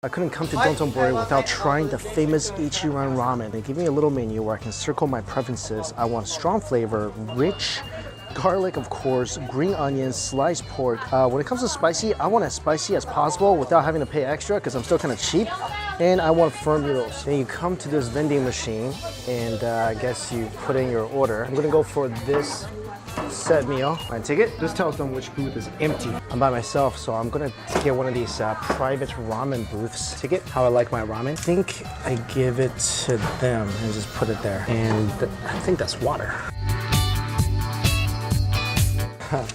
I couldn't come to Dotonbori without trying the famous Ichiran ramen. They give me a little menu where I can circle my preferences. I want strong flavor, rich, garlic of course, green onions, sliced pork. When it comes to spicy, I want as spicy as possible without having to pay extra because I'm still kind of cheap. And I want firm noodles. Then you come to this vending machine and I guess you put in your order. I'm gonna go for this set meal. My ticket. This tells them which booth is empty. I'm by myself, so I'm gonna get one of these private ramen booths. Ticket. How I like my ramen. I think I give it to them and just put it there. And I think that's water.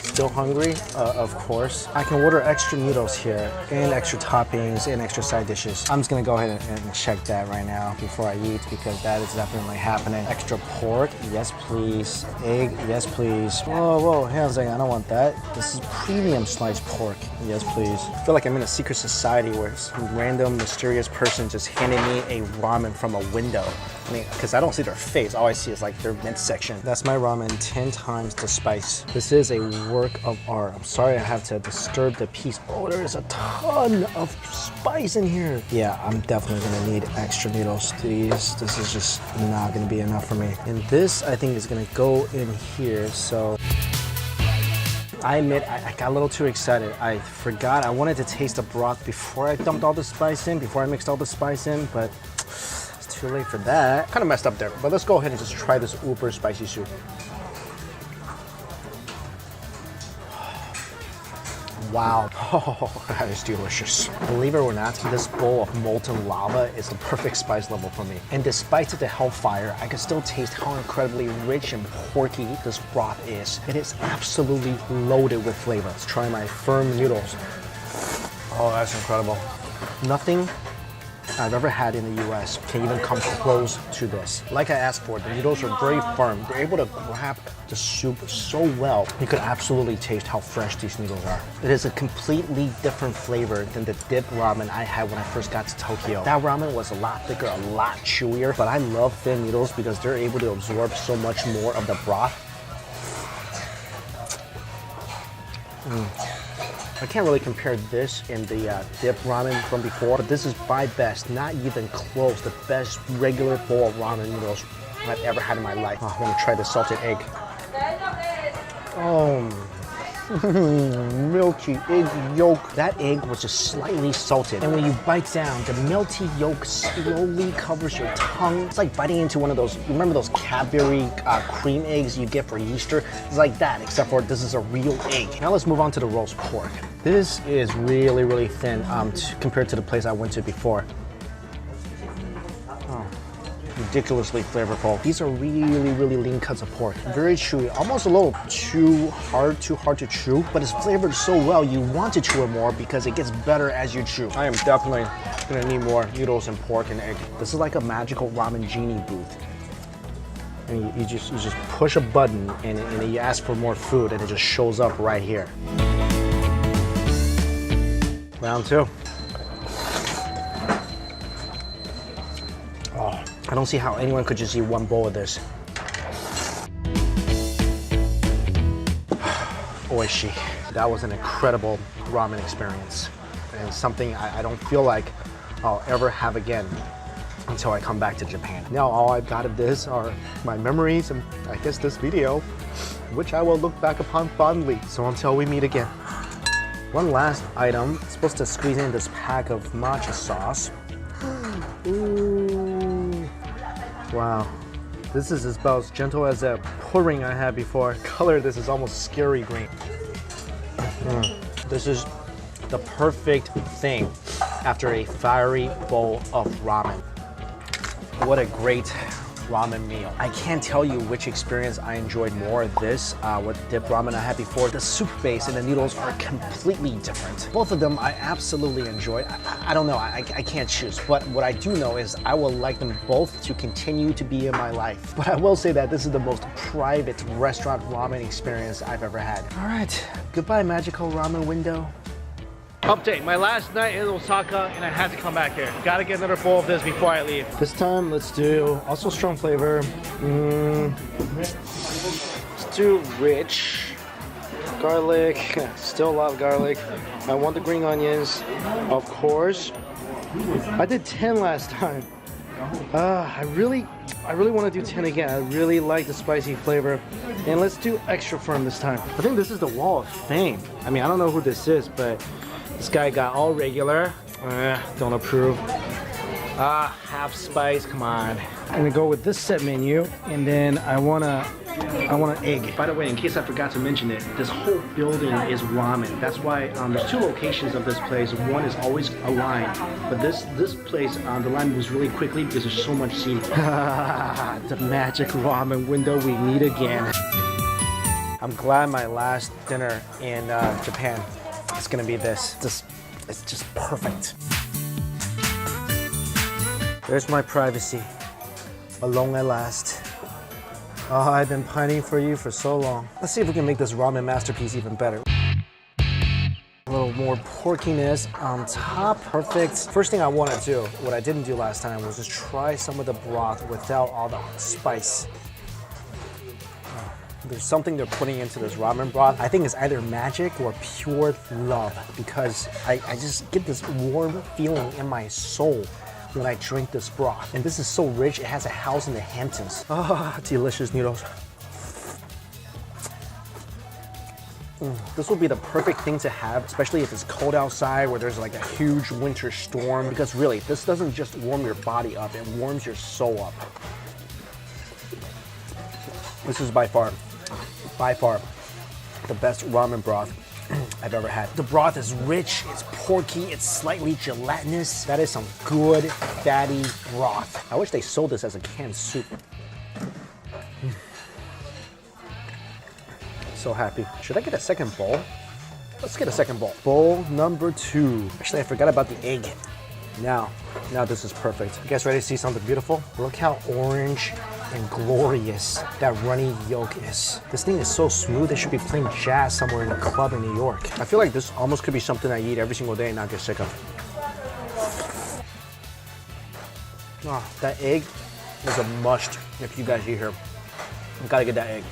Still hungry? Of course. I can order extra noodles here and extra toppings and extra side dishes. I'm just gonna go ahead and check that right now before I eat because that is definitely happening. Extra pork, yes please. Egg, yes please. Whoa, hang on a second, I don't want that. This is premium sliced pork, yes please. I feel like I'm in a secret society where some random mysterious person just handed me a ramen from a window. I mean, because I don't see their face, all I see is like their midsection. That's my ramen, 10 times the spice. This is a work of art. I'm sorry I have to disturb the peace. Oh, there is a ton of spice in here. Yeah, I'm definitely gonna need extra noodles. This is just not gonna be enough for me. And this, I think, is gonna go in here, so. I admit, I got a little too excited. I forgot I wanted to taste the broth before I dumped all the spice in, before I mixed all the spice in, but too late for that. Kind of messed up there, but let's go ahead and just try this uber spicy soup. Wow, oh, that is delicious. Believe it or not, this bowl of molten lava is the perfect spice level for me. And despite the hellfire, I can still taste how incredibly rich and porky this broth is. It is absolutely loaded with flavor. Let's try my firm noodles. Oh, that's incredible. Nothing I've ever had in the US can even come close to this. Like I asked for, the noodles are very firm. They're able to grab the soup so well. You could absolutely taste how fresh these noodles are. It is a completely different flavor than the dip ramen I had when I first got to Tokyo. That ramen was a lot thicker, a lot chewier, but I love thin noodles because they're able to absorb so much more of the broth. I can't really compare this and the dip ramen from before, but this is by best, not even close, the best regular bowl of ramen noodles I've ever had in my life. Oh, I want to try the salted egg. Oh, milky egg yolk. That egg was just slightly salted, and when you bite down, the melty yolk slowly covers your tongue. It's like biting into one of those, you remember those Cadbury cream eggs you get for Easter? It's like that, except for this is a real egg. Now let's move on to the roast pork. This is really, really thin compared to the place I went to before. Ridiculously flavorful. These are really, really lean cuts of pork. Very chewy, almost a little too hard to chew, but it's flavored so well you want to chew it more because it gets better as you chew. I am definitely gonna need more noodles and pork and egg. This is like a magical ramen genie booth. And you just push a button and you ask for more food and it just shows up right here. Round two. Oh, I don't see how anyone could just eat one bowl of this. Oishi. That was an incredible ramen experience and something I don't feel like I'll ever have again until I come back to Japan. Now all I've got of this are my memories and I guess this video, which I will look back upon fondly. So until we meet again. One last item, supposed to squeeze in this pack of matcha sauce. Ooh. Wow. This is about as gentle as that pudding I had before. Color, this is almost scary green. This is the perfect thing after a fiery bowl of ramen. What a great ramen meal. I can't tell you which experience I enjoyed more, this with the dip ramen I had before. The soup base and the noodles are completely different. Both of them I absolutely enjoy. I don't know, I can't choose, but what I do know is I will like them both to continue to be in my life. But I will say that this is the most private restaurant ramen experience I've ever had. All right, goodbye magical ramen window. Update, my last night in Osaka and I had to come back here. Gotta get another bowl of this before I leave. This time, let's do also strong flavor. Let's do rich. Garlic, still a lot of garlic. I want the green onions, of course. I did 10 last time. I really want to do 10 again. I really like the spicy flavor. And let's do extra firm this time. I think this is the Wall of Fame. I mean, I don't know who this is, but this guy got all regular. Don't approve. Half spice, come on. I'm gonna go with this set menu, and then I want an egg. By the way, in case I forgot to mention it, this whole building is ramen. That's why there's 2 locations of this place. One is always a line, but this place, the line moves really quickly because there's so much seating. The magic ramen window we need again. I'm glad my last dinner in Japan is gonna be this. It's just perfect. There's my privacy. Alone at last. Oh, I've been pining for you for so long. Let's see if we can make this ramen masterpiece even better. A little more porkiness on top. Perfect. First thing I want to do, what I didn't do last time, was just try some of the broth without all the spice. There's something they're putting into this ramen broth. I think it's either magic or pure love, because I just get this warm feeling in my soul when I drink this broth. And this is so rich, it has a house in the Hamptons. Ah, delicious noodles. This would be the perfect thing to have, especially if it's cold outside where there's like a huge winter storm, because really, this doesn't just warm your body up, it warms your soul up. This is by far the best ramen broth I've ever had. The broth is rich, it's porky, it's slightly gelatinous. That is some good, fatty broth. I wish they sold this as a canned soup. So happy. Should I get a second bowl? Let's get a second bowl. Bowl number 2. Actually, I forgot about the egg. Now this is perfect. You guys ready to see something beautiful? Look how orange and glorious that runny yolk is. This thing is so smooth, it should be playing jazz somewhere in a club in New York. I feel like this almost could be something I eat every single day and not get sick of. Oh, that egg is a must if you guys eat here. You gotta get that egg.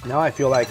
Now I feel like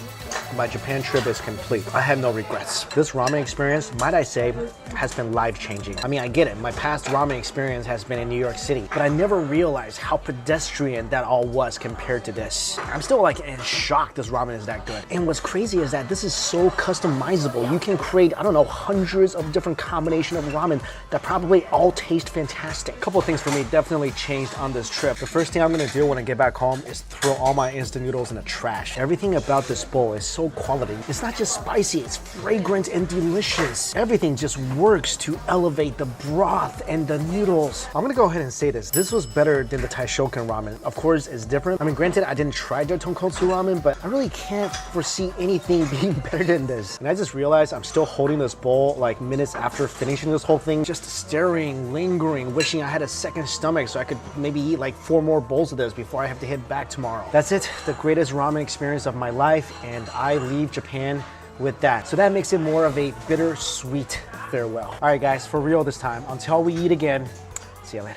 my Japan trip is complete. I have no regrets. This ramen experience, might I say, has been life-changing. I mean, I get it. My past ramen experience has been in New York City, but I never realized how pedestrian that all was compared to this. I'm still like in shock this ramen is that good. And what's crazy is that this is so customizable. You can create, I don't know, hundreds of different combinations of ramen that probably all taste fantastic. A couple of things for me definitely changed on this trip. The first thing I'm gonna do when I get back home is throw all my instant noodles in the trash. Everything about this bowl is so quality. It's not just spicy, it's fragrant and delicious. Everything just works to elevate the broth and the noodles. I'm gonna go ahead and say this. This was better than the Taishoken ramen. Of course, it's different. I mean, granted, I didn't try their tonkotsu ramen, but I really can't foresee anything being better than this. And I just realized I'm still holding this bowl like minutes after finishing this whole thing, just staring, lingering, wishing I had a second stomach so I could maybe eat like 4 more bowls of this before I have to head back tomorrow. That's it, the greatest ramen experience of my life, and I leave Japan with that. So that makes it more of a bittersweet farewell. All right, guys, for real this time. Until we eat again, see you later.